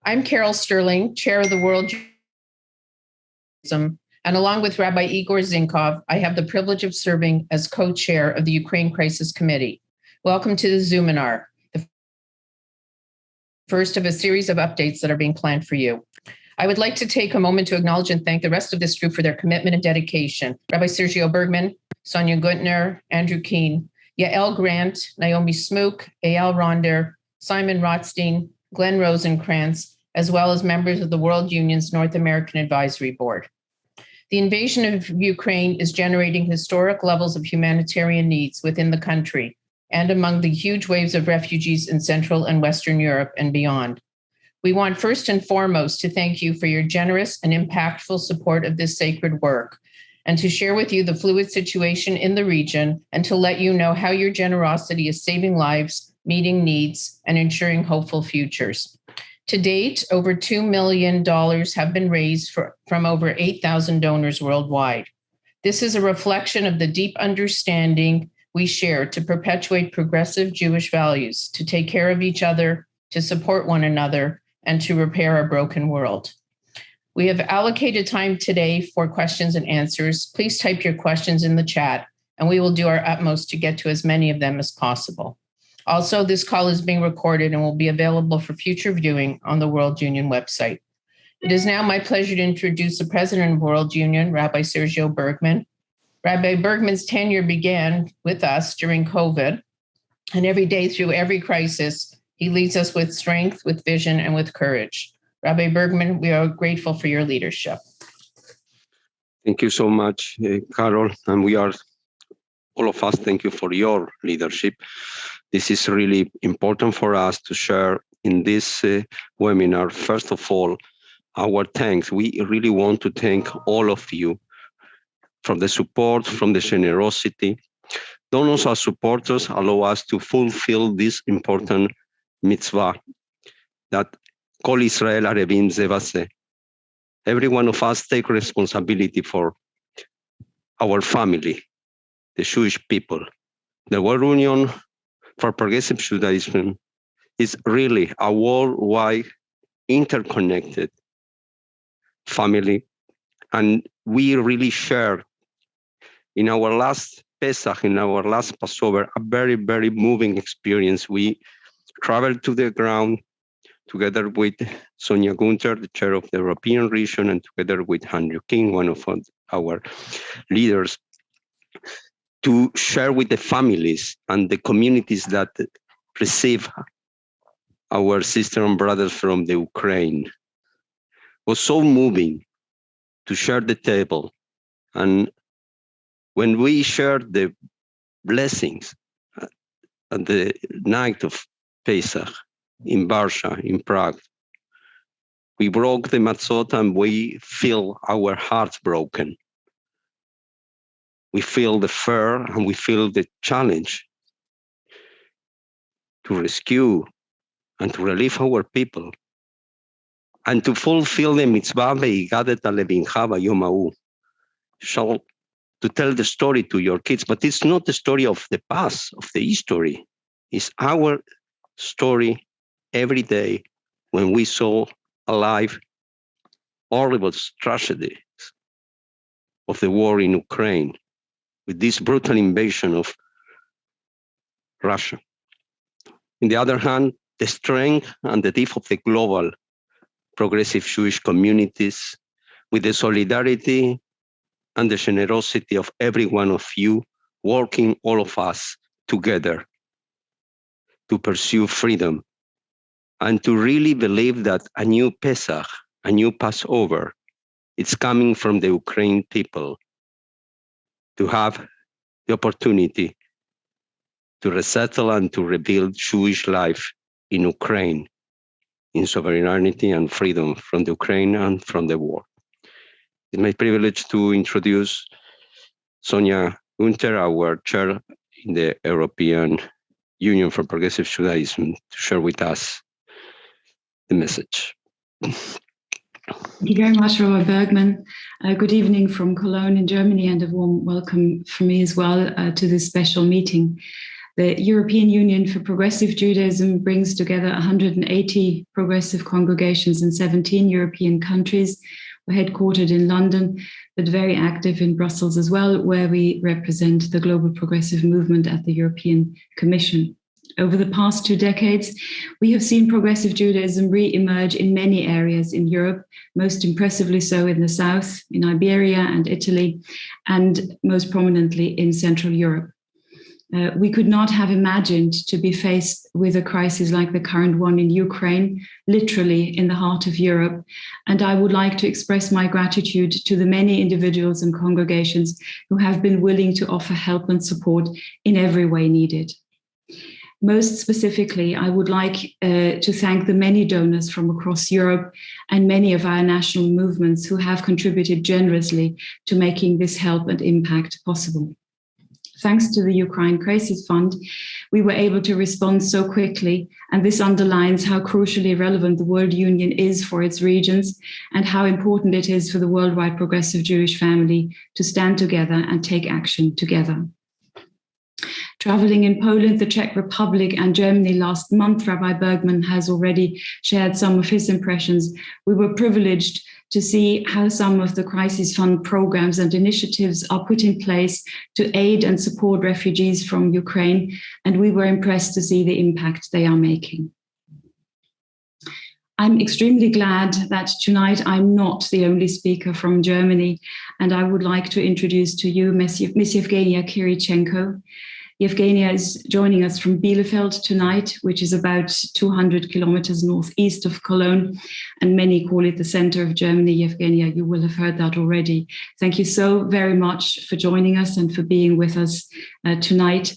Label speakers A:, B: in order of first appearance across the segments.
A: I'm Carol Sterling, Chair of the World Judaism, and along with Rabbi Igor Zinkov, I have the privilege of serving as co-chair of the Ukraine Crisis Committee. Welcome to the Zoominar, the first of a series of updates that are being planned for you. I would like to take a moment to acknowledge and thank the rest of this group for their commitment and dedication. Rabbi Sergio Bergman, Sonia Guntner, Andrew Keene, Yael Grant, Naomi Smook, Eyal Ronder, Simon Rothstein, Glenn Rosenkrantz, as well as members of the World Union's North American Advisory Board. The invasion of Ukraine is generating historic levels of humanitarian needs within the country and among the huge waves of refugees in Central and Western Europe and beyond. We want first and foremost to thank you for your generous and impactful support of this sacred work, and to share with you the fluid situation in the region and to let you know how your generosity is saving lives, meeting needs, and ensuring hopeful futures. To date, over $2 million have been raised from over 8,000 donors worldwide. This is a reflection of the deep understanding we share to perpetuate progressive Jewish values, to take care of each other, to support one another, and to repair our broken world. We have allocated time today for questions and answers. Please type your questions in the chat, and we will do our utmost to get to as many of them as possible. Also, this call is being recorded and will be available for future viewing on the World Union website. It is now my pleasure to introduce the President of World Union, Rabbi Sergio Bergman. Rabbi Bergman's tenure began with us during COVID, and every day through every crisis, he leads us with strength, with vision, and with courage. Rabbi Bergman, we are grateful for your leadership.
B: Thank you so much, Carol. And we are, all of us, thank you for your leadership. This is really important for us to share in this webinar. First of all, our thanks. We really want to thank all of you from the support, from the generosity. Donors as supporters allow us to fulfill this important mitzvah that Kol Israel Arevim Zevase. Every one of us take responsibility for our family, the Jewish people. The World Union for Progressive Judaism is really a worldwide interconnected family. And we really share in our last Pesach, in our last Passover, a very, very moving experience. We traveled to the ground together with Sonia Gunther, the chair of the European region, and together with Andrew King, one of our leaders, to share with the families and the communities that receive our sisters and brothers from the Ukraine. It was so moving to share the table. And when we shared the blessings at the night of Pesach in Warsaw, in Prague, we broke the matzot and we feel our hearts broken. We feel the fear and we feel the challenge to rescue and to relieve our people and to fulfill the mitzvah ve'igadet levincha bayom hahu, to tell the story to your kids. But it's not the story of the past, of the history. It's our story every day when we saw alive horrible tragedies of the war in Ukraine with this brutal invasion of Russia. On the other hand, the strength and the depth of the global progressive Jewish communities, with the solidarity and the generosity of every one of you, working all of us together to pursue freedom and to really believe that a new Pesach, a new Passover, it's coming from the Ukrainian people to have the opportunity to resettle and to rebuild Jewish life in Ukraine, in sovereignty and freedom from the Ukraine and from the war. It's my privilege to introduce Sonia Gunther, our chair in the European Union for Progressive Judaism, to share with us the message.
C: Thank you very much, Rabbi Bergman. Good evening from Cologne in Germany, and a warm welcome from me as well to this special meeting. The European Union for Progressive Judaism brings together 180 progressive congregations in 17 European countries. We're headquartered in London, but very active in Brussels as well, where we represent the global progressive movement at the European Commission. Over the past 2 decades, we have seen progressive Judaism re-emerge in many areas in Europe, most impressively so in the south, in Iberia and Italy, and most prominently in Central Europe. We could not have imagined to be faced with a crisis like the current one in Ukraine, literally in the heart of Europe. And I would like to express my gratitude to the many individuals and congregations who have been willing to offer help and support in every way needed. Most specifically, I would like to thank the many donors from across Europe and many of our national movements who have contributed generously to making this help and impact possible. Thanks to the Ukraine Crisis Fund, we were able to respond so quickly, and this underlines how crucially relevant the World Union is for its regions and how important it is for the worldwide progressive Jewish family to stand together and take action together. Traveling in Poland, the Czech Republic, and Germany last month, Rabbi Bergman has already shared some of his impressions. We were privileged to see how some of the Crisis Fund programs and initiatives are put in place to aid and support refugees from Ukraine, and we were impressed to see the impact they are making. I'm extremely glad that tonight I'm not the only speaker from Germany, and I would like to introduce to you Miss Yevgenia Kirichenko. Yevgenia is joining us from Bielefeld tonight, which is about 200 kilometers northeast of Cologne, and many call it the center of Germany. Yevgenia, you will have heard that already. Thank you so very much for joining us and for being with us tonight.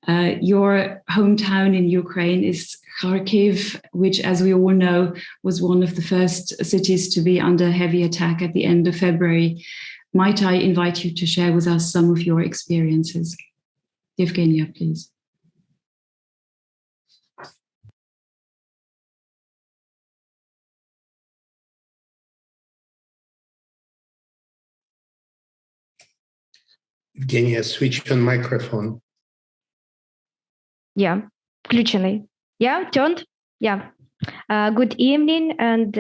C: Your hometown in Ukraine is Kharkiv, which, as we all know, was one of the first cities to be under heavy attack at the end of February. Might I invite you to share with us some of your experiences? Yevgenia, please.
D: Evgenia, switch on microphone.
E: Yeah, включенный. Yeah, turned? Yeah. Good evening, and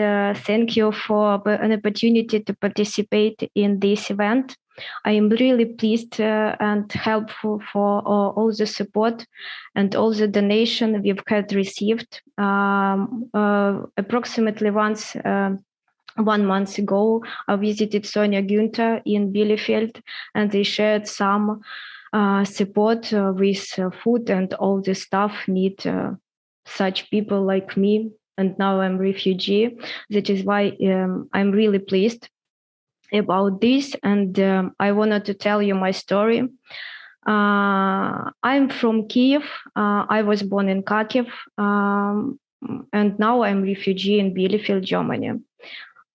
E: thank you for an opportunity to participate in this event. I am really pleased and helpful for all the support and all the donation we've had received. Approximately 1 month ago, I visited Sonia Günther in Bielefeld, and they shared some support with food and all the stuff need such people like me. And now I'm a refugee. That is why I'm really pleased about this, and I wanted to tell you my story. I'm from Kiev. I was born in Kharkiv, and now I'm a refugee in Bielefeld, Germany.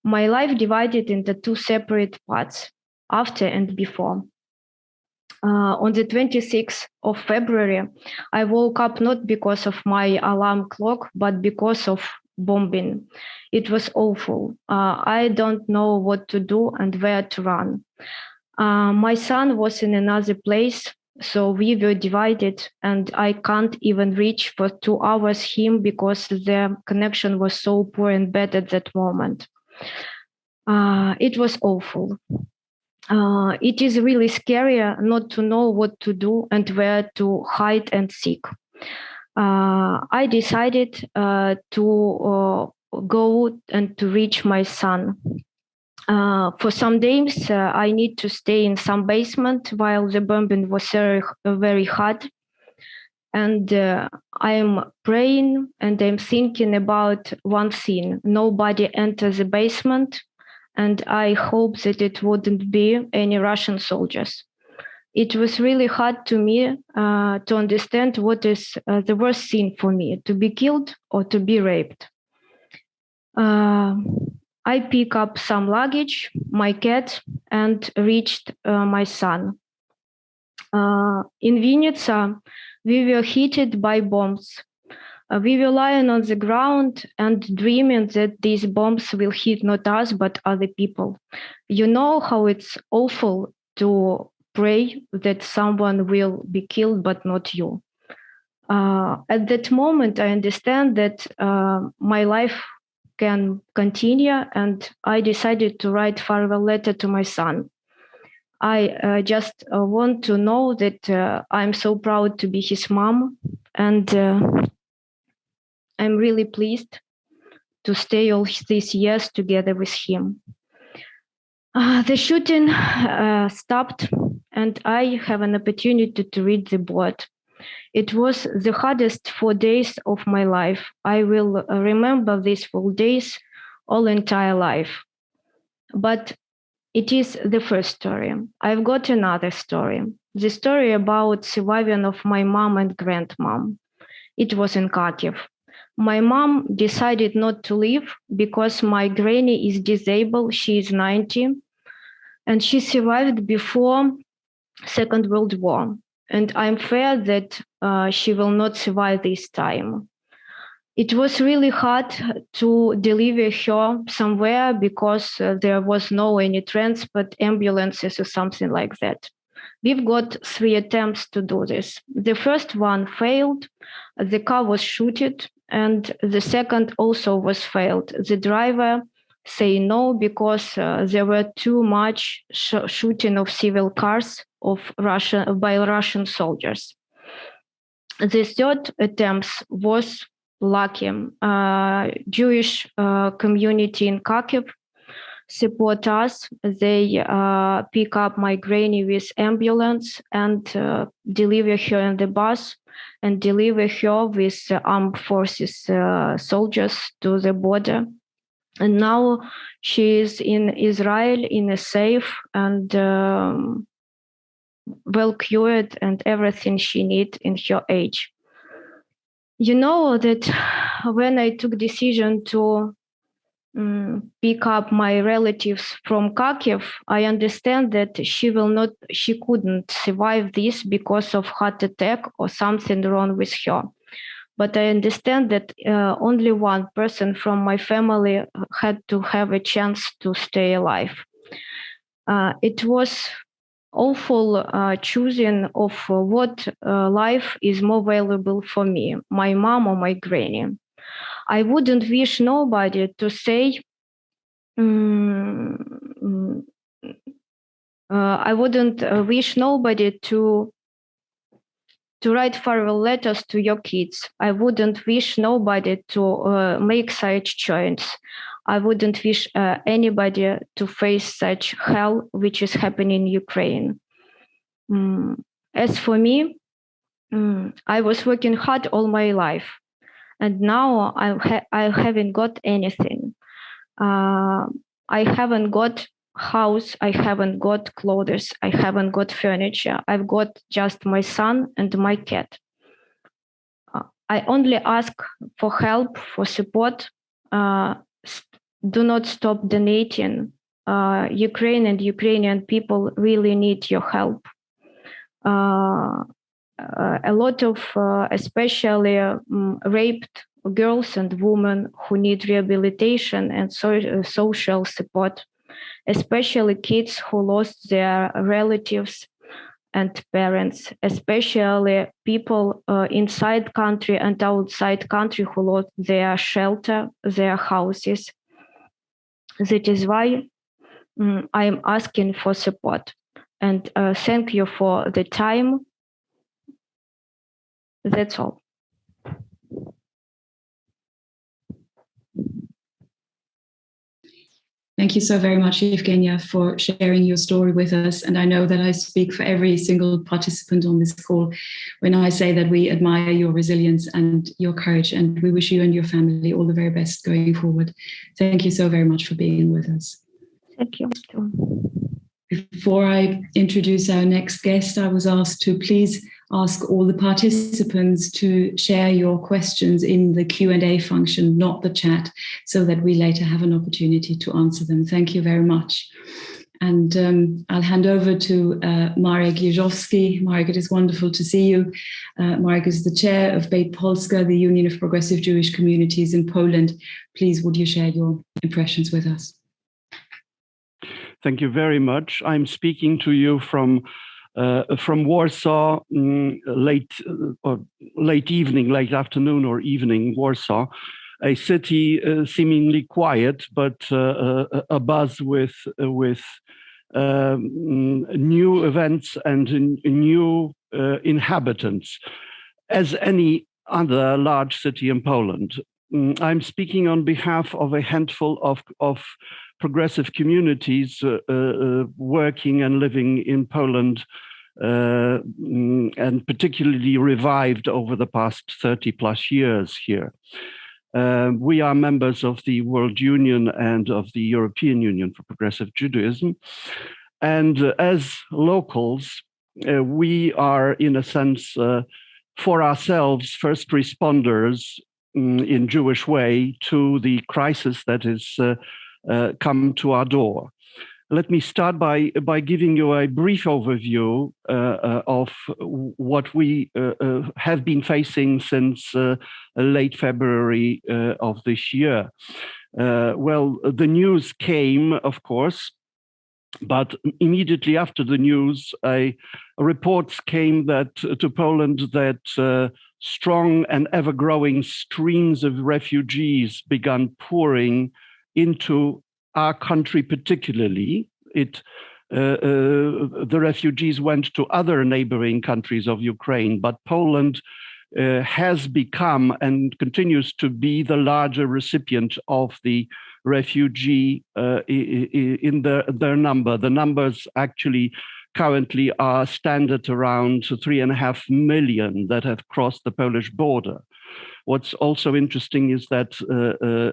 E: My life divided into 2 separate parts, after and before. On the 26th of February, I woke up not because of my alarm clock, but because of bombing. It was awful. I don't know what to do and where to run. My son was in another place, so we were divided, and I can't even reach for 2 hours him because the connection was so poor and bad at that moment. It was awful. It is really scary not to know what to do and where to hide and seek. I decided to go and to reach my son. For some days, I need to stay in some basement while the bombing was very hard. And I'm praying and I'm thinking about one thing. Nobody enters the basement, and I hope that it wouldn't be any Russian soldiers. It was really hard to me to understand what is the worst thing for me, to be killed or to be raped. I picked up some luggage, my cat, and reached my son. In Vinnytsia, we were hit by bombs. We were lying on the ground and dreaming that these bombs will hit not us, but other people. You know how it's awful to pray that someone will be killed, but not you. At that moment, I understand that my life can continue, and I decided to write farewell letter to my son. I just want to know that I'm so proud to be his mom, and I'm really pleased to stay all these years together with him. The shooting stopped, and I have an opportunity to read the board. It was the hardest 4 days of my life. I will remember these 4 days all entire life. But it is the first story. I've got another story. The story about surviving of my mom and grandmom. It was in Kharkiv. My mom decided not to leave because my granny is disabled. She is 90, and she survived before Second World War. And I'm afraid that she will not survive this time. It was really hard to deliver her somewhere because there was no any transport, ambulances or something like that. We've got 3 attempts to do this. The first one failed. The car was shooted, and the second also was failed. The driver say no because there were too much shooting of civil cars by Russian soldiers. The third attempt was lucky. Jewish community in Kharkiv support us. They pick up my granny with ambulance and deliver her in the bus and deliver her with armed forces soldiers to the border. And now she is in Israel in a safe and well cured and everything she needs in her age. You know that when I took decision to pick up my relatives from Kharkiv, I understand that she couldn't survive this because of heart attack or something wrong with her. But I understand that only one person from my family had to have a chance to stay alive. It was awful choosing of what life is more valuable for me, my mom or my granny. I wouldn't wish nobody to say, I wouldn't wish nobody to write farewell letters to your kids. I wouldn't wish nobody to make such choice. I wouldn't wish anybody to face such hell which is happening in Ukraine. As for me, I was working hard all my life, and now I haven't got anything. I haven't got house, I haven't got clothes, I haven't got furniture. I've got just my son and my cat. I only ask for help, for support. Do not stop donating. Ukraine and Ukrainian people really need your help. A lot of especially raped girls and women who need rehabilitation and social support, especially kids who lost their relatives and parents, especially people inside country and outside country who lost their shelter, their houses. That is why I'm asking for support. And thank you for the time. That's all.
C: Thank you so very much, Evgenia, for sharing your story with us. And I know that I speak for every single participant on this call when I say that we admire your resilience and your courage, and we wish you and your family all the very best going forward. Thank you so very much for being with us.
E: Thank you.
C: Before I introduce our next guest, I was asked to please ask all the participants to share your questions in the Q&A function, not the chat, so that we later have an opportunity to answer them. Thank you very much. And I'll hand over to Marek Jeżowski. Marek, it is wonderful to see you. Marek is the chair of Beit Polska, the Union of Progressive Jewish Communities in Poland. Please, would you share your impressions with us?
F: Thank you very much. I'm speaking to you from from Warsaw, late evening, late afternoon or evening, Warsaw, a city seemingly quiet, but abuzz with new events and new inhabitants, as any other large city in Poland. I'm speaking on behalf of a handful of progressive communities working and living in Poland, and particularly revived over the past 30 plus years here. We are members of the World Union and of the European Union for Progressive Judaism. And as locals, we are, in a sense, for ourselves, first responders in Jewish way to the crisis that is come to our door. Let me start by giving you a brief overview of what we have been facing since late February of this year. Well, the news came, of course, but immediately after the news, reports came that to Poland that strong and ever-growing streams of refugees began pouring into our country particularly. The refugees went to other neighboring countries of Ukraine, but Poland has become and continues to be the larger recipient of the refugee in their number. The numbers actually currently stand at around 3.5 million that have crossed the Polish border. What's also interesting is that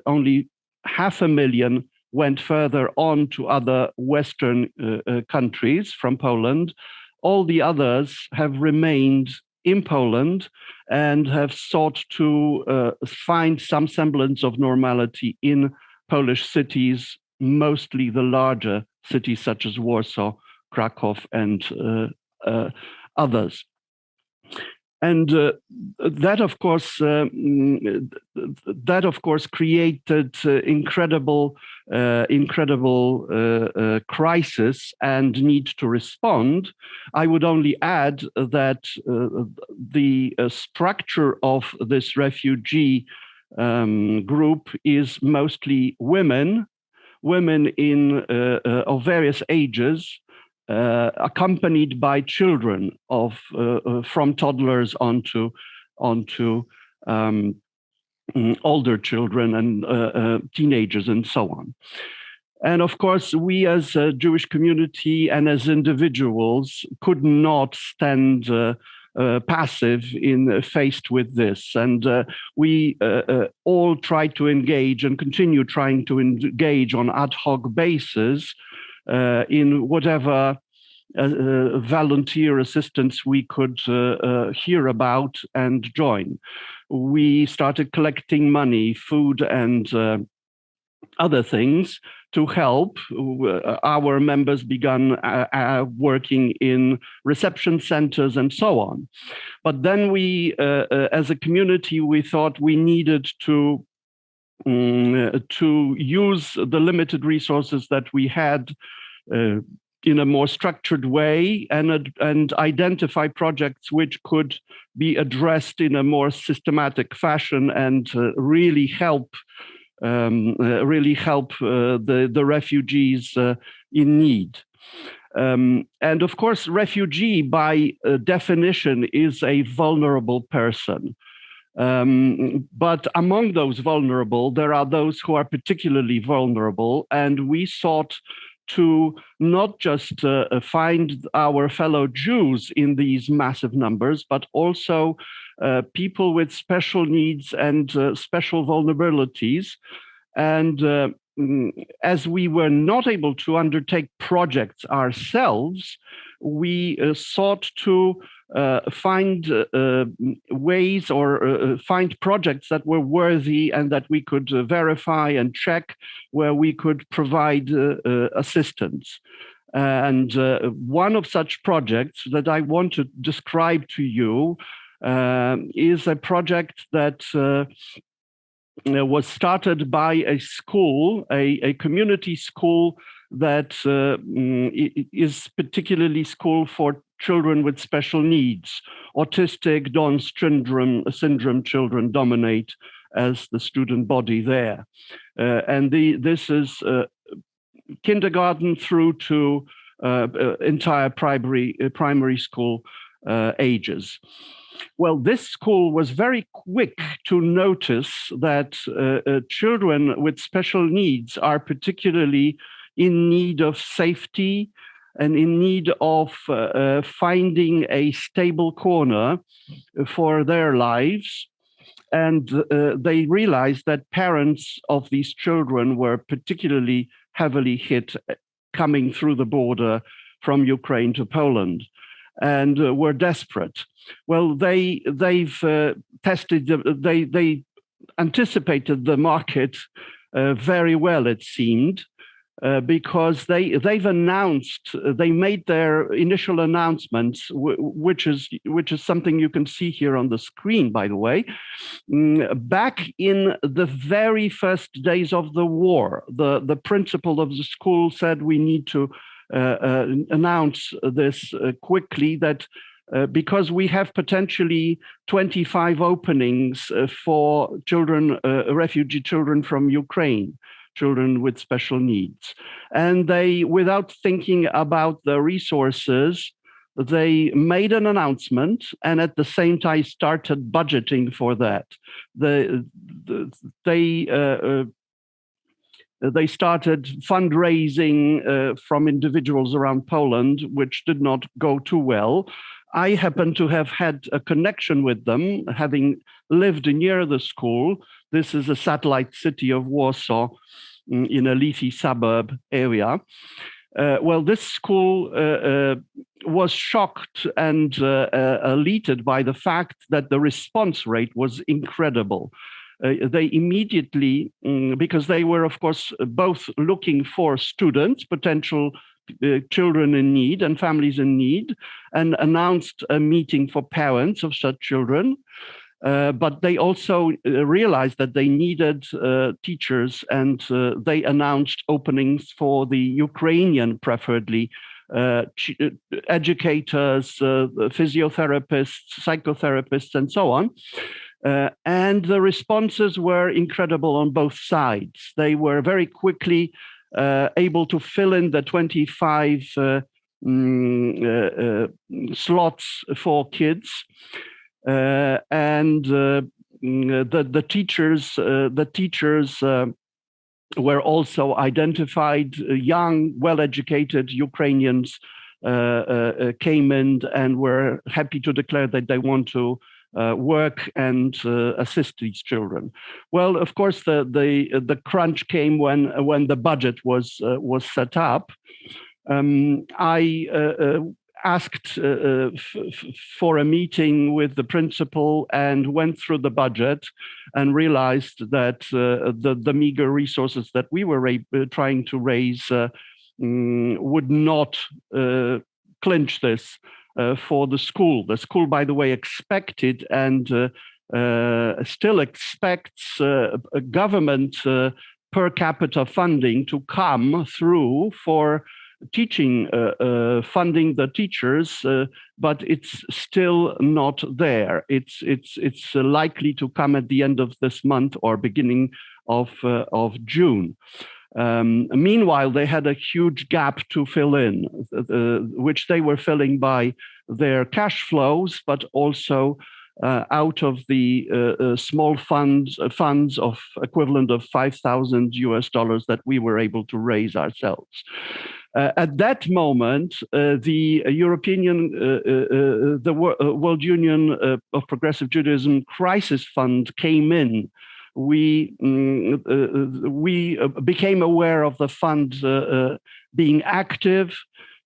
F: only 500,000 went further on to other Western countries from Poland. All the others have remained in Poland and have sought to find some semblance of normality in Polish cities, mostly the larger cities such as Warsaw, Krakow, and others. And that, of course, created incredible crisis and need to respond. I would only add that the structure of this refugee group is mostly women of various ages, accompanied by children from toddlers onto older children and teenagers and so on. And of course, we as a Jewish community and as individuals could not stand passive faced with this. And we all try to engage and continue trying to engage on ad hoc basis in whatever volunteer assistance we could hear about and join. We started collecting money, food, and other things to help. Our members began working in reception centers and so on. But then we, as a community, we thought we needed to use the limited resources that we had in a more structured way and identify projects which could be addressed in a more systematic fashion and really help the refugees in need. And of course, refugee by definition is a vulnerable person. But among those vulnerable, there are those who are particularly vulnerable, and we sought to not just find our fellow Jews in these massive numbers, but also people with special needs and special vulnerabilities. And as we were not able to undertake projects ourselves, we sought to find ways or find projects that were worthy and that we could verify and check, where we could provide assistance. And one of such projects that I want to describe to you is a project that was started by a school, a community school that is particularly school for children with special needs. Autistic, Down syndrome children dominate as the student body there. This is kindergarten through to entire primary school ages. Well, this school was very quick to notice that children with special needs are particularly in need of safety and in need of finding a stable corner for their lives. And they realized that parents of these children were particularly heavily hit coming through the border from Ukraine to Poland, and were desperate. Well, they anticipated the market very well, it seemed, because they made their initial announcements, which is something you can see here on the screen, by the way. Back in the very first days of the war, the principal of the school said we need to announce this quickly, that because we have potentially 25 openings for children, refugee children from Ukraine, children with special needs. And they, without thinking about the resources, they made an announcement and at the same time started budgeting for that. They started fundraising from individuals around Poland, which did not go too well. I happen to have had a connection with them, having lived near the school. This is a satellite city of Warsaw in a leafy suburb area. Well, this school was shocked and elated by the fact that the response rate was incredible. They immediately, because they were, of course, both looking for students, potential children in need and families in need, and announced a meeting for parents of such children. But they also realized that they needed teachers, and they announced openings for the Ukrainian, preferably, educators, physiotherapists, psychotherapists, and so on. And the responses were incredible on both sides. They were very quickly able to fill in the 25 slots for kids. And the teachers were also identified. Young, well-educated Ukrainians came in and were happy to declare that they want to work and assist these children. Well, of course, the crunch came when the budget was set up. I asked for a meeting with the principal and went through the budget and realized that the meager resources that we were trying to raise would not clinch this for the school. The school, by the way, expected and still expects government per capita funding to come through for teaching, funding the teachers, but it's still not there. It's likely to come at the end of this month or beginning of June. Meanwhile, they had a huge gap to fill in, which they were filling by their cash flows, but also out of the small funds of equivalent of $5,000 that we were able to raise ourselves. At that moment, the World Union of Progressive Judaism Crisis Fund came in. We became aware of the fund being active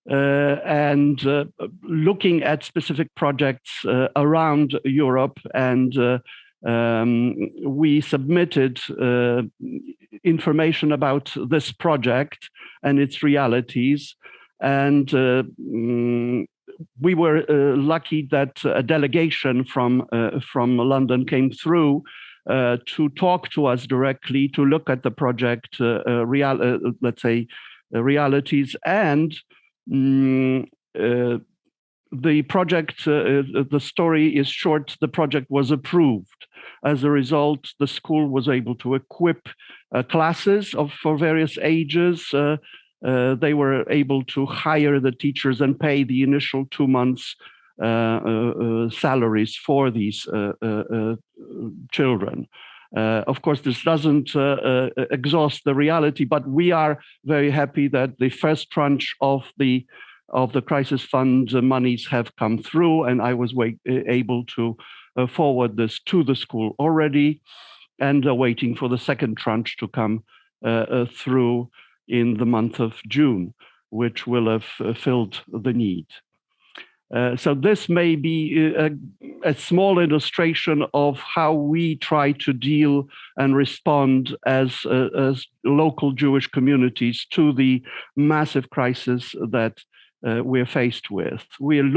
F: and looking at specific projects around Europe, and we submitted information about this project and its realities. And we were lucky that a delegation from London came through to talk to us directly, to look at the project, realities, and the project, the story is short, the project was approved. As a result, the school was able to equip classes for various ages. They were able to hire the teachers and pay the initial 2 months salaries for these children. Of course, this doesn't exhaust the reality, but we are very happy that the first tranche of the crisis fund monies have come through, and I was able to forward this to the school already, and waiting for the second tranche to come through in the month of June, which will have filled the need. So this may be a small illustration of how we try to deal and respond as local Jewish communities to the massive crisis that we're faced with. We are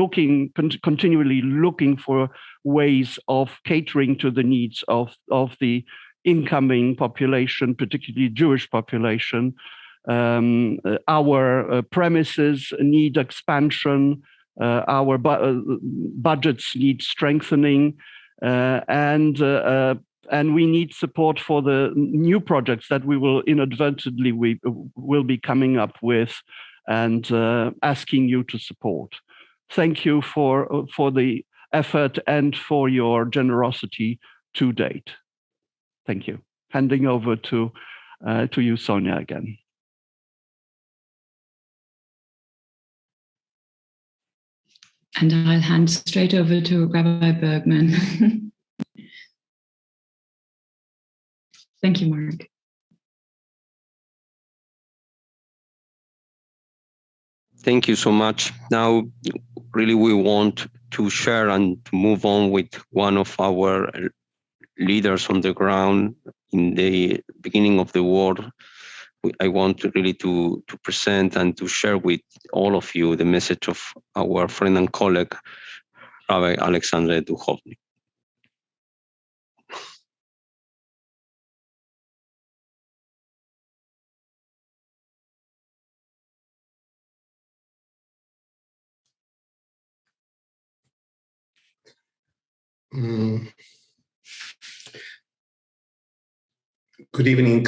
F: continually looking for ways of catering to the needs of the incoming population, particularly Jewish population. Our premises need expansion. Our budgets need strengthening, and we need support for the new projects that we will inadvertently will be coming up with, and asking you to support. Thank you for the effort and for your generosity to date. Thank you. Handing over to you, Sonia, again.
C: And I'll hand straight over to Rabbi Bergman. Thank you, Mark.
B: Thank you so much. Now, really, we want to share and to move on with one of our leaders on the ground in the beginning of the war. I want to really to present and to share with all of you the message of our friend and colleague, Rabbi Alexander Duchovny.
D: Good evening.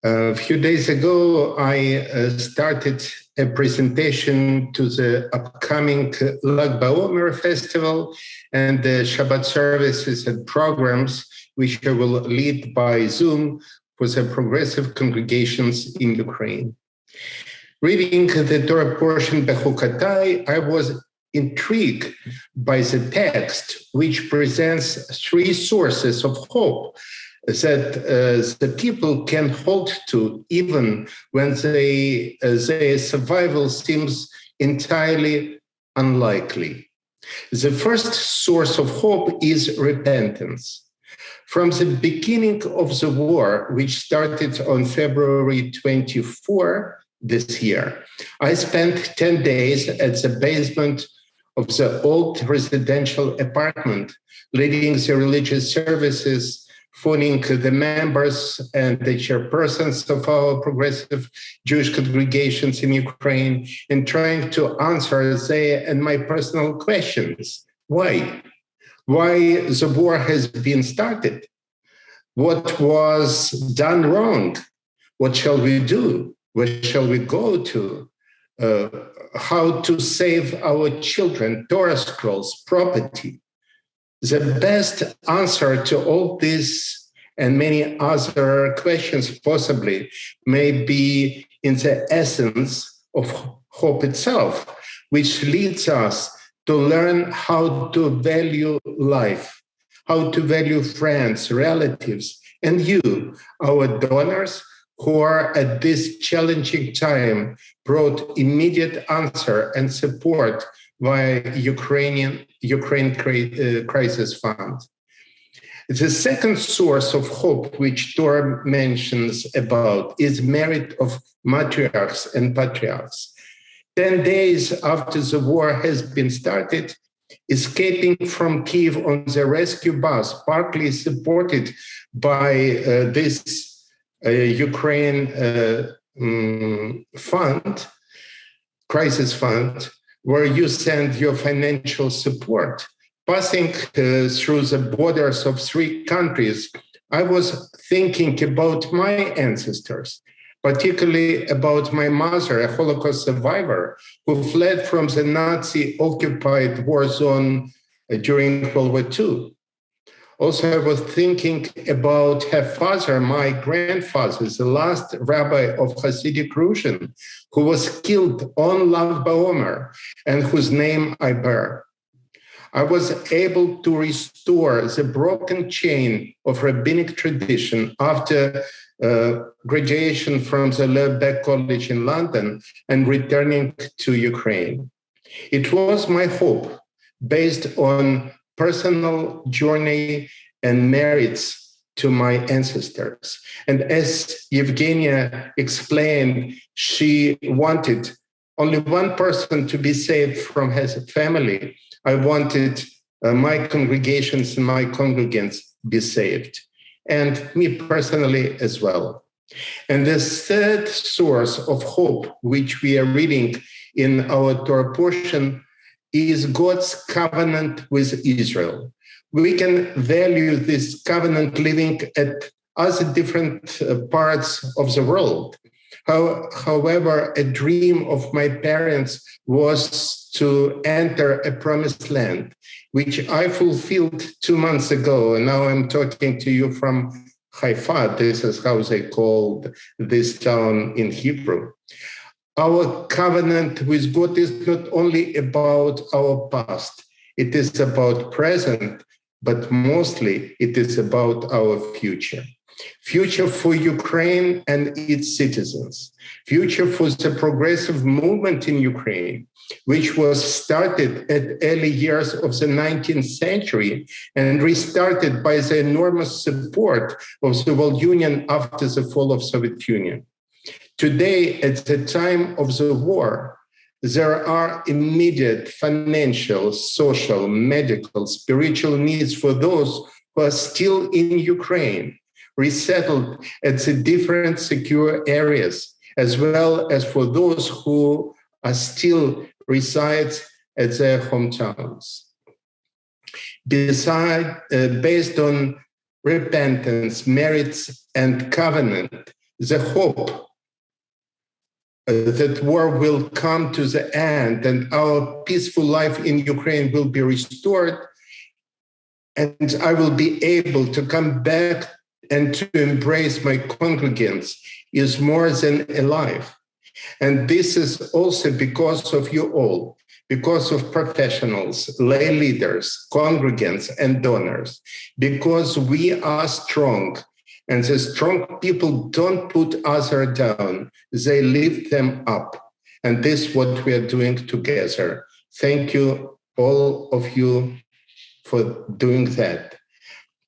D: A few days ago, I started a presentation to the upcoming Lag BaOmer festival and the Shabbat services and programs, which I will lead by Zoom for the progressive congregations in Ukraine. Reading the Torah portion Bechukatai, I was intrigued by the text, which presents 3 sources of hope that the people can hold to even when their survival seems entirely unlikely. The first source of hope is repentance. From the beginning of the war, which started on February 24 this year, I spent 10 days at the basement of the old residential apartment, leading the religious services, phoning the members and the chairpersons of our progressive Jewish congregations in Ukraine, and trying to answer their and my personal questions. Why? Why the war has been started? What was done wrong? What shall we do? Where shall we go to? How to save our children, Torah scrolls, property? The best answer to all this and many other questions possibly may be in the essence of hope itself, which leads us to learn how to value life, how to value friends, relatives, and you, our donors, who are at this challenging time brought immediate answer and support via Ukraine Crisis Fund. The second source of hope, which Torah mentions about, is merit of matriarchs and patriarchs. 10 days after the war has been started, escaping from Kyiv on the rescue bus, partly supported by this Ukraine fund, crisis fund, where you send your financial support. Passing through the borders of 3 countries, I was thinking about my ancestors, particularly about my mother, a Holocaust survivor who fled from the Nazi-occupied war zone during World War II. Also, I was thinking about her father, my grandfather, the last rabbi of Hasidic Russian, who was killed on Lag BaOmer and whose name I bear. I was able to restore the broken chain of rabbinic tradition after graduation from the Lebeck College in London and returning to Ukraine. It was my hope, based on personal journey and merits to my ancestors. And as Evgenia explained, she wanted only one person to be saved from his family. I wanted my congregations and my congregants be saved, and me personally as well. And the third source of hope, which we are reading in our Torah portion, is God's covenant with Israel. We can value this covenant living at other different parts of the world. However, a dream of my parents was to enter a promised land, which I fulfilled 2 months ago. And now I'm talking to you from Haifa. This is how they called this town in Hebrew. Our covenant with God is not only about our past, it is about present, but mostly it is about our future. Future for Ukraine and its citizens. Future for the progressive movement in Ukraine, which was started at early years of the 19th century and restarted by the enormous support of the world union after the fall of Soviet Union. Today, at the time of the war, there are immediate financial, social, medical, spiritual needs for those who are still in Ukraine, resettled at the different secure areas, as well as for those who are still reside at their hometowns. Based on repentance, merits, and covenant, the hope that war will come to the end and our peaceful life in Ukraine will be restored, and I will be able to come back and to embrace my congregants is more than alive. And this is also because of you all, because of professionals, lay leaders, congregants, and donors, because we are strong. And the strong people don't put others down, they lift them up. And this is what we are doing together. Thank you, all of you, for doing that.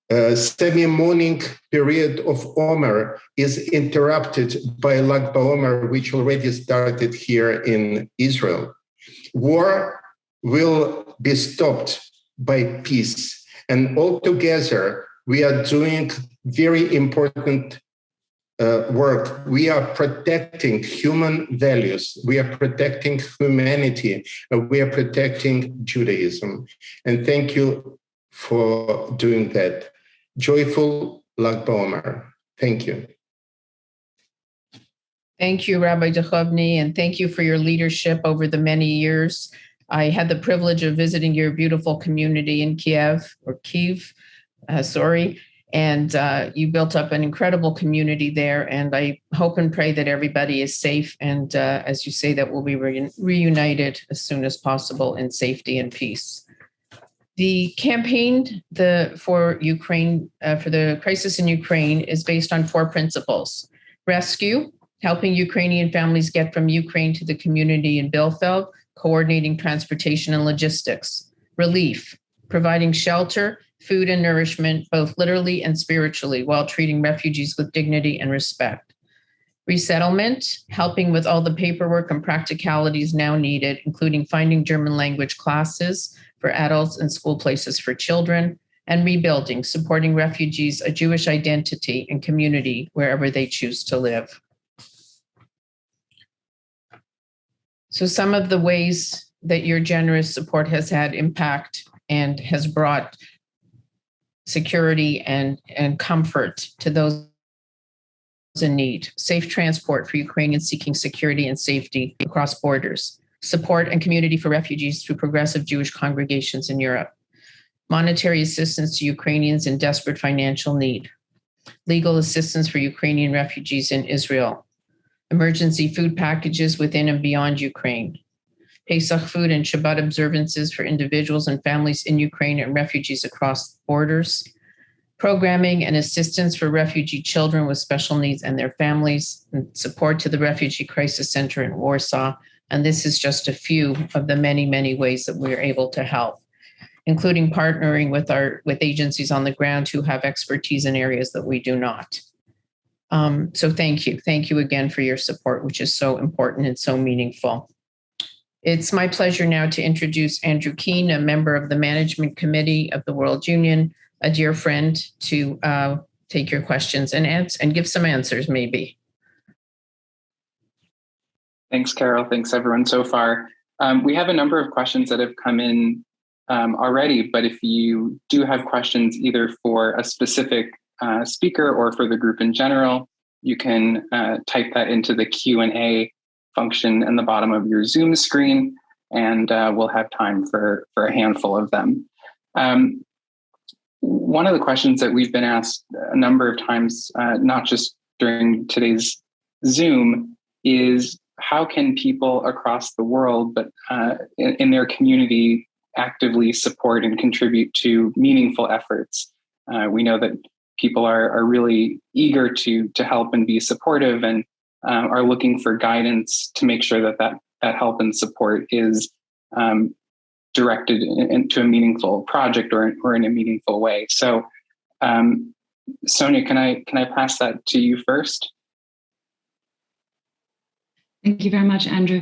D: Semi-morning period of Omer is interrupted by Lag BaOmer, which already started here in Israel. War will be stopped by peace. And altogether, we are doing very important work. We are protecting human values. We are protecting humanity. And we are protecting Judaism. And thank you for doing that. Joyful Lag BaOmer. Thank you.
A: Thank you, Rabbi Duchovny, and thank you for your leadership over the many years. I had the privilege of visiting your beautiful community in Kiev, and you built up an incredible community there. And I hope and pray that everybody is safe. And as you say, that we'll be reunited as soon as possible in safety and peace. The campaign for Ukraine, for the crisis in Ukraine, is based on 4 principles: rescue, helping Ukrainian families get from Ukraine to the community in Bielefeld, coordinating transportation and logistics; relief, providing shelter, food, and nourishment, both literally and spiritually, while treating refugees with dignity and respect; resettlement, helping with all the paperwork and practicalities now needed, including finding German language classes for adults and school places for children; and rebuilding, supporting refugees a Jewish identity and community wherever they choose to live. So some of the ways that your generous support has had impact and has brought security and comfort to those in need, safe transport for Ukrainians seeking security and safety across borders, support and community for refugees through progressive Jewish congregations in Europe, monetary assistance to Ukrainians in desperate financial need, legal assistance for Ukrainian refugees in Israel, emergency food packages within and beyond Ukraine, Pesach food and Shabbat observances for individuals and families in Ukraine and refugees across borders, programming and assistance for refugee children with special needs and their families, and support to the Refugee Crisis Center in Warsaw. And this is just a few of the many, many ways that we're able to help, including partnering with agencies on the ground who have expertise in areas that we do not. So thank you. Thank you again for your support, which is so important and so meaningful. It's my pleasure now to introduce Andrew Keene, a member of the Management Committee of the World Union, a dear friend, to take your questions and give some answers, maybe.
G: Thanks, Carol. Thanks, everyone, so far. We have a number of questions that have come in already, but if you do have questions either for a specific speaker or for the group in general, you can type that into the Q&A function in the bottom of your Zoom screen, and we'll have time for a handful of them. One of the questions that we've been asked a number of times, not just during today's Zoom, is how can people across the world, but in their community, actively support and contribute to meaningful efforts? We know that people are really eager to help and be supportive, and are looking for guidance to make sure that help and support is directed into a meaningful project or in a meaningful way. So, Sonia, can I pass that to you first?
C: Thank you very much, Andrew.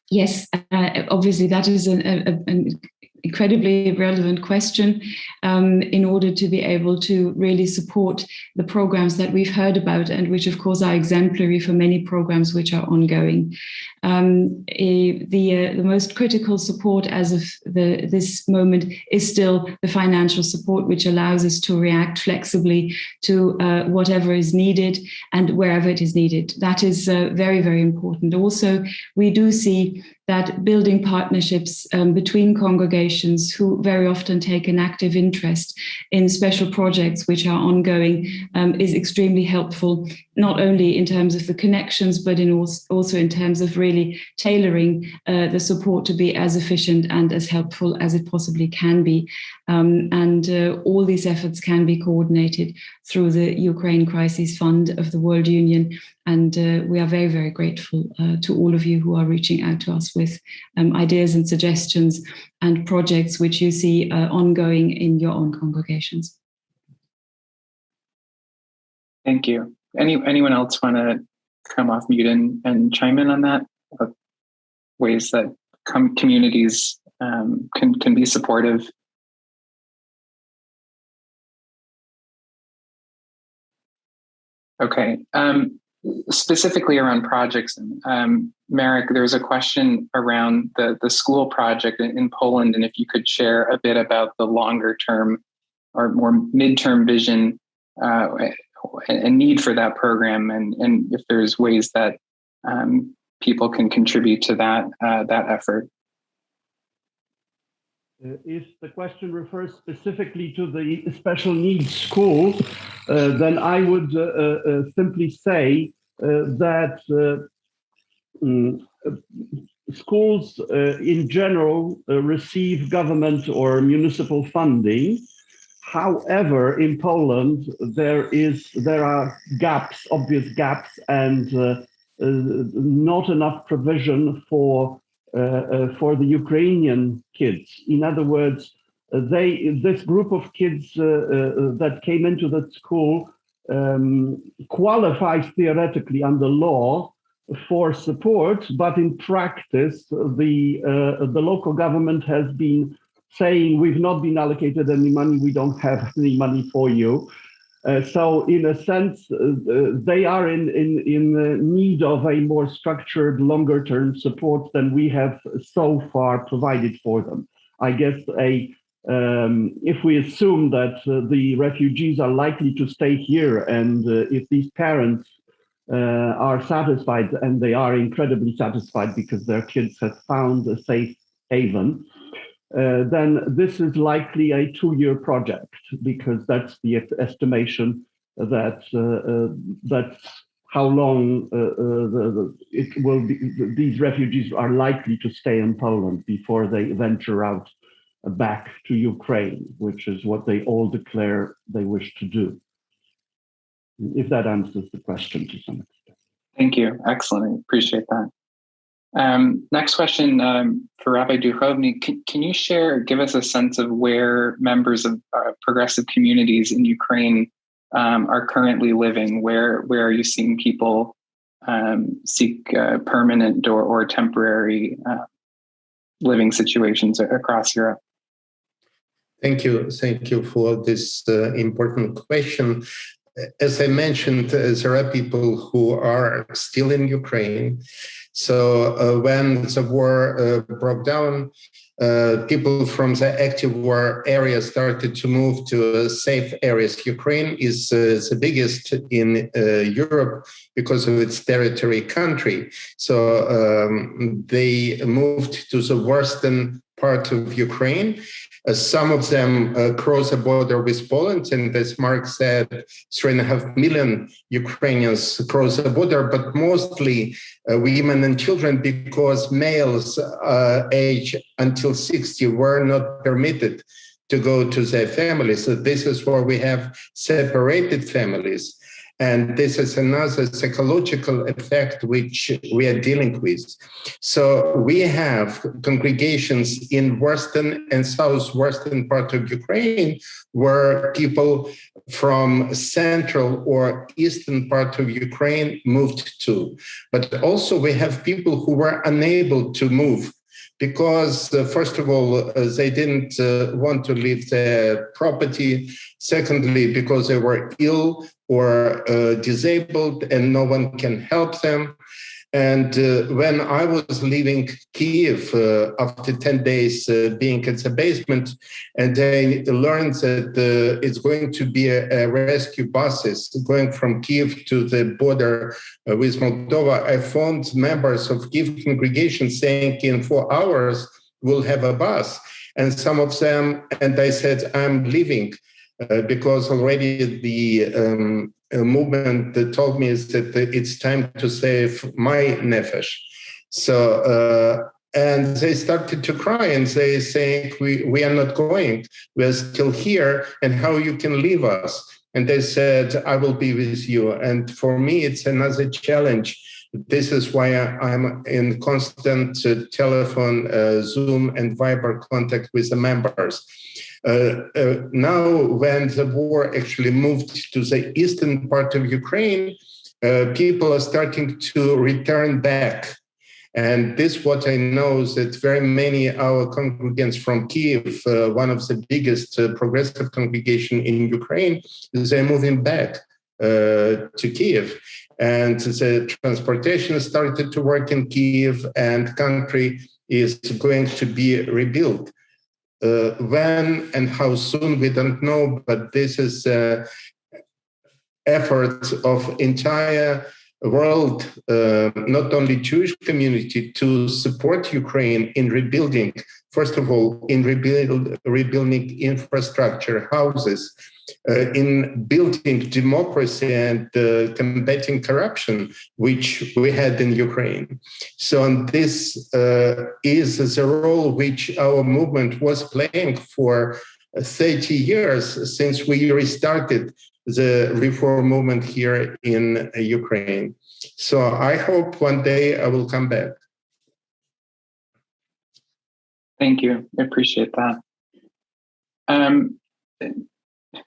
C: Yes, obviously that is an incredibly relevant question in order to be able to really support the programs that we've heard about, and which of course are exemplary for many programs which are ongoing. The most critical support as of this moment is still the financial support, which allows us to react flexibly to whatever is needed and wherever it is needed. That is very, very important. Also, we do see that building partnerships between congregations who very often take an active interest in special projects which are ongoing is extremely helpful, not only in terms of the connections, but also in terms of really tailoring the support to be as efficient and as helpful as it possibly can be. And all these efforts can be coordinated through the Ukraine Crisis Fund of the World Union. And we are very, very grateful to all of you who are reaching out to us with ideas and suggestions and projects which you see ongoing in your own congregations.
G: Thank you. Anyone else want to come off mute and chime in on that? Ways that communities can be supportive. Okay. Specifically around projects, Marek, there's a question around the school project in Poland, and if you could share a bit about the longer term or more midterm vision and need for that program, and if there's ways that people can contribute to that effort.
F: If the question refers specifically to the special needs school, then I would simply say that schools in general receive government or municipal funding. However, in Poland, there are gaps, obvious gaps, and not enough provision for the Ukrainian kids. In other words, this group of kids that came into that school qualifies theoretically under law for support, but in practice, the local government has been saying, we've not been allocated any money, we don't have any money for you. So in a sense, they are in need of a more structured, longer term support than we have so far provided for them. I guess if we assume that the refugees are likely to stay here, and if these parents are satisfied, and they are incredibly satisfied because their kids have found a safe haven, then this is likely a 2-year project, because that's the estimation that that's how long it will be. These refugees are likely to stay in Poland before they venture out back to Ukraine, which is what they all declare they wish to do. If that answers the question to some extent.
G: Thank you. Excellent. I appreciate that. Next question for Rabbi Duchovny. Can you give us a sense of where members of progressive communities in Ukraine are currently living? Where are you seeing people seek permanent or temporary living situations across Europe?
D: Thank you for this important question. As I mentioned, there are people who are still in Ukraine. So when the war broke down, people from the active war area started to move to safe areas. Ukraine is the biggest in Europe because of its territory country. So they moved to the western part of Ukraine. Some of them cross the border with Poland, and as Mark said, 3.5 million Ukrainians cross the border, but mostly women and children, because males age until 60 were not permitted to go to their families. So this is where we have separated families. And this is another psychological effect which we are dealing with. So we have congregations in western and southwestern part of Ukraine where people from central or eastern part of Ukraine moved to. But also we have people who were unable to move because, first of all, they didn't want to leave their property. Secondly, because they were ill or disabled and no one can help them. And when I was leaving Kiev after 10 days being at the basement, and I learned that it's going to be a rescue buses going from Kiev to the border with Moldova, I found members of Kiev congregation saying in 4 hours we'll have a bus. And some of them, and I said, I'm leaving because already the movement that told me is that it's time to save my nefesh. So, and they started to cry and they saying, we are not going, we're still here, and how you can leave us? And they said, I will be with you. And for me, it's another challenge. This is why I'm in constant telephone, Zoom, and Viber contact with the members. Now, when the war actually moved to the eastern part of Ukraine, people are starting to return back. And this, what I know, is that very many our congregants from Kiev, one of the biggest progressive congregation in Ukraine, they're moving back to Kiev. And the transportation started to work in Kiev, and country is going to be rebuilt. When and how soon, we don't know, but this is effort of entire world, not only Jewish community, to support Ukraine in rebuilding, first of all, in rebuilding infrastructure, houses, in building democracy and combating corruption, which we had in Ukraine. So this is the role which our movement was playing for 30 years since we restarted the reform movement here in Ukraine. So I hope one day I will come back.
G: Thank you. I appreciate that.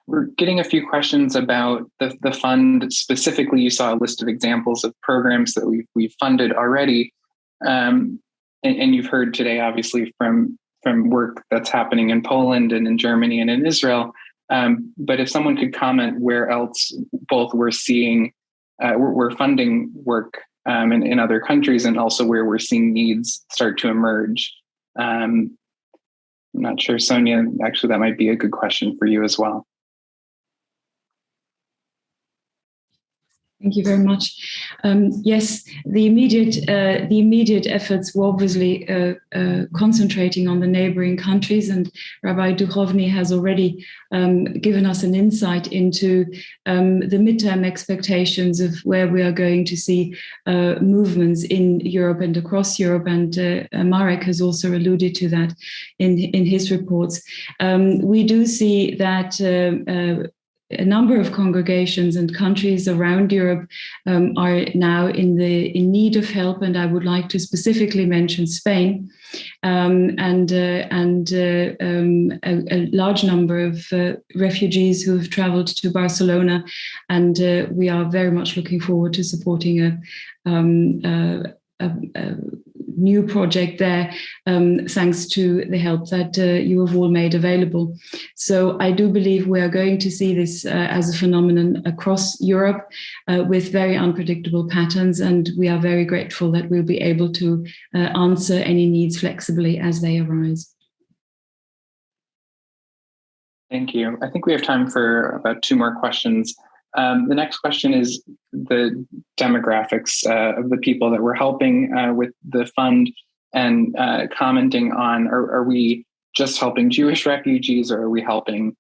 G: We're getting a few questions about the fund. Specifically, you saw a list of examples of programs that we've funded already. And you've heard today, obviously, from work that's happening in Poland and in Germany and in Israel. But if someone could comment where else both we're seeing, we're funding work in other countries, and also where we're seeing needs start to emerge. I'm not sure, Sonia, actually that might be a good question for you as well.
C: Thank you very much. Yes, the immediate efforts were obviously concentrating on the neighboring countries, and Rabbi Duchovny has already given us an insight into the midterm expectations of where we are going to see movements in Europe and across Europe, and Marek has also alluded to that in his reports. We do see that a number of congregations and countries around Europe are now in need of help, and I would like to specifically mention Spain and a large number of refugees who have travelled to Barcelona, and we are very much looking forward to supporting a new project there, thanks to the help that you have all made available. So I do believe we are going to see this as a phenomenon across Europe with very unpredictable patterns, and we are very grateful that we'll be able to answer any needs flexibly as they arise.
G: Thank you. I think we have time for about 2 more questions. The next question is the demographics of the people that we're helping with the fund, and commenting on, are we just helping Jewish refugees, or are we helping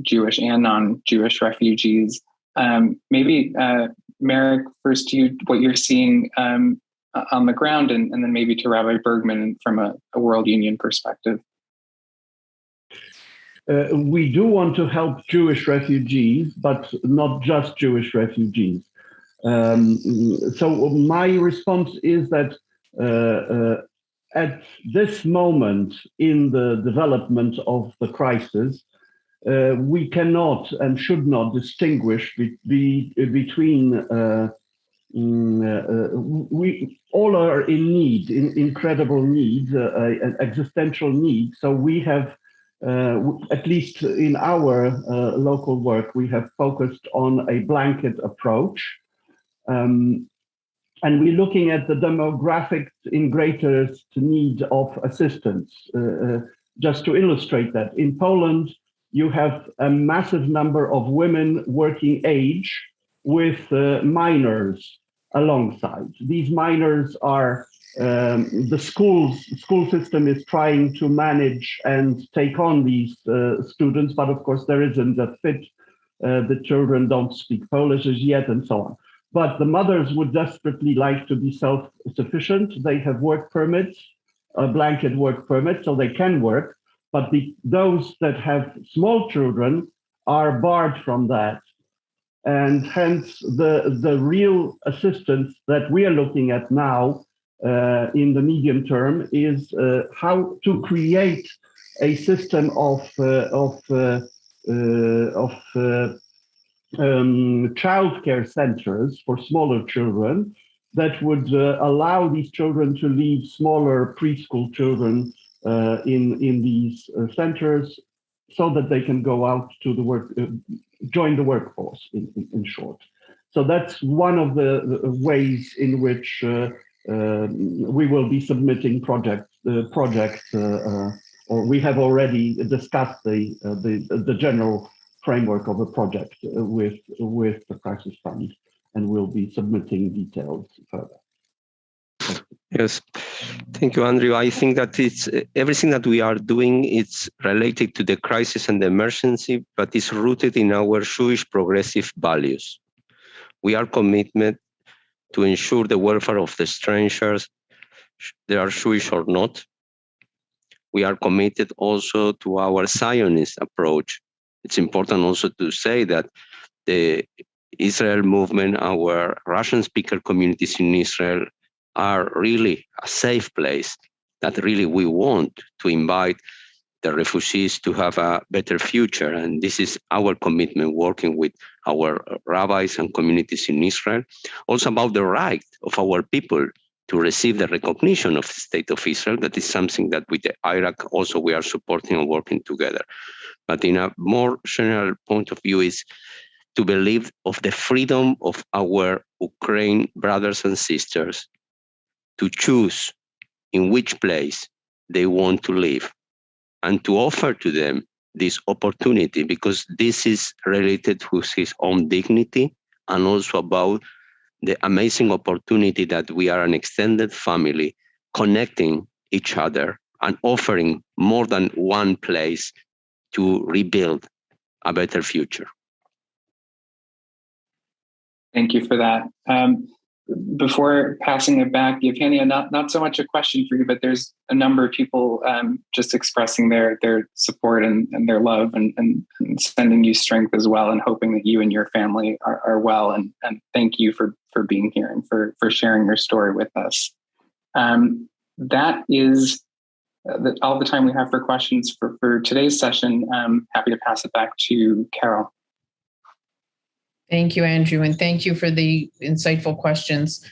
G: Jewish and non-Jewish refugees? Maybe, Marek, first to you, what you're seeing on the ground, and then maybe to Rabbi Bergman from a World Union perspective.
F: We do want to help Jewish refugees, but not just Jewish refugees. So my response is that at this moment in the development of the crisis, we cannot and should not distinguish between we all are in need, in incredible need, an existential need. So we have, at least in our local work, we have focused on a blanket approach. And we're looking at the demographics in greatest need of assistance. Just to illustrate that, in Poland, you have a massive number of women working age with minors alongside. These minors are the school system is trying to manage and take on these students, but of course there isn't a fit. The children don't speak Polish as yet, and so on. But the mothers would desperately like to be self-sufficient. They have work permits, a blanket work permit, so they can work. But those that have small children are barred from that. And hence the real assistance that we are looking at now in the medium term is how to create a system of childcare centers for smaller children that would allow these children to leave smaller preschool children in these centers, so that they can go out to the work, join the workforce. In short, so that's one of the ways in which we will be submitting projects, or we have already discussed the general framework of a project with the Crisis Fund, and we'll be submitting details further.
B: Yes, thank you, Andrew. I think that it's everything that we are doing, it's related to the crisis and the emergency, but it's rooted in our Jewish progressive values. We are committed to ensure the welfare of the strangers, they are Jewish or not. We are committed also to our Zionist approach. It's important also to say that the Israel movement, our Russian speaker communities in Israel, are really a safe place, that really we want to invite the refugees to have a better future. And this is our commitment, working with our rabbis and communities in Israel. Also about the right of our people to receive the recognition of the State of Israel. That is something that with Iraq also we are supporting and working together. But in a more general point of view is to believe of the freedom of our Ukraine brothers and sisters to choose in which place they want to live and to offer to them this opportunity, because this is related to his own dignity and also about the amazing opportunity that we are an extended family connecting each other and offering more than one place to rebuild a better future.
G: Thank you for that. Before passing it back, Evgenia, not so much a question for you, but there's a number of people just expressing their support and their love and sending you strength as well, and hoping that you and your family are well. And thank you for being here and for sharing your story with us. That is all the time we have for questions for today's session. I'm happy to pass it back to Carol.
A: Thank you, Andrew, and thank you for the insightful questions.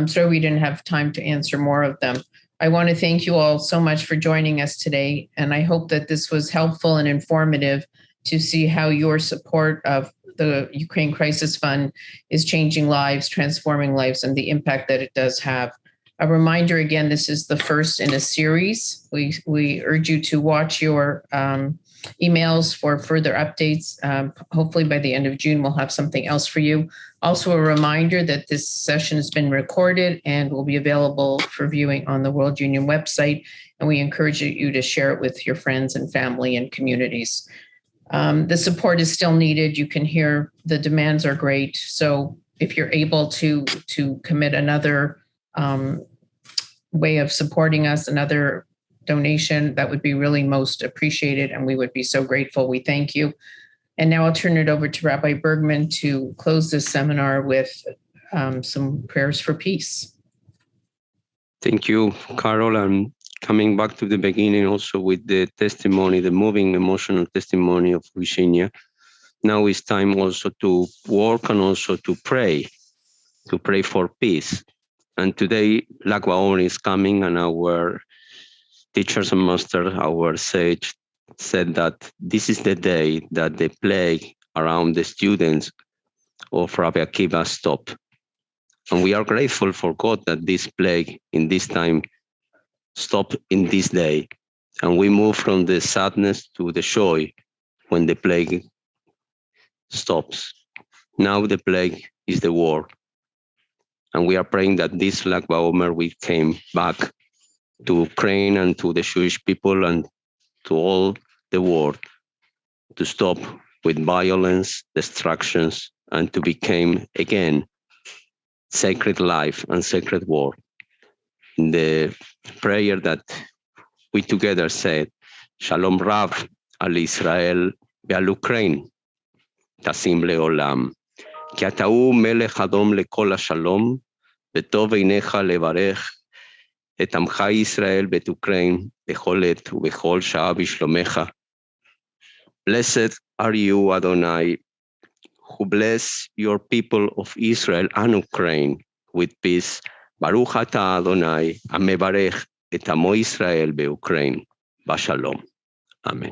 A: Sorry we didn't have time to answer more of them. I want to thank you all so much for joining us today, and I hope that this was helpful and informative to see how your support of the Ukraine Crisis Fund is changing lives, transforming lives, and the impact that it does have. A reminder again, this is the first in a series. We urge you to watch your emails for further updates. Hopefully by the end of June, we'll have something else for you. Also a reminder that this session has been recorded and will be available for viewing on the World Union website. And we encourage you to share it with your friends and family and communities. The support is still needed. You can hear the demands are great. So if you're able to commit another way of supporting us, another donation, that would be really most appreciated, and we would be so grateful. We thank you. And now I'll turn it over to Rabbi Bergman to close this seminar with some prayers for peace.
B: Thank you, Carol. I'm coming back to the beginning also with the testimony, the moving emotional testimony of Virginia. Now it's time also to work and also to pray for peace. And today, Lag BaOmer is coming, and our teachers and masters, our sage, said that this is the day that the plague around the students of Rabbi Akiva stopped. And we are grateful for God that this plague in this time stopped in this day. And we move from the sadness to the joy when the plague stops. Now the plague is the war. And we are praying that this Lag BaOmer will come back to Ukraine and to the Jewish people and to all the world to stop with violence, destructions, and to become again sacred life and sacred war. In the prayer that we together said, Shalom Rav al Israel ve'al Ukraine, tasim le'olam. כי אתה הוא מלך אדום לכל השלום, וטוב עיניך לברך את עמך ישראל ואת אוקראין בכל עת ובכל שעה בשלומך. Blessed are you, Adonai, who bless your people of Israel and Ukraine with peace. ברוך אתה, אדוני, המברך את עמו ישראל באוקראין בשלום. אמן.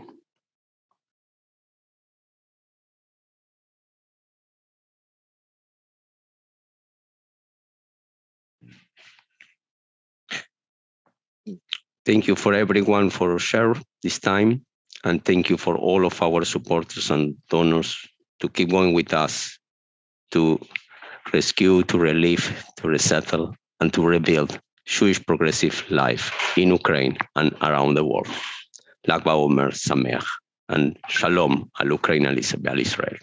B: Thank you for everyone for sharing this time, and thank you for all of our supporters and donors to keep going with us to rescue, to relieve, to resettle, and to rebuild Jewish progressive life in Ukraine and around the world. Lag BaOmer Sameach, and Shalom al Ukraine al Israel.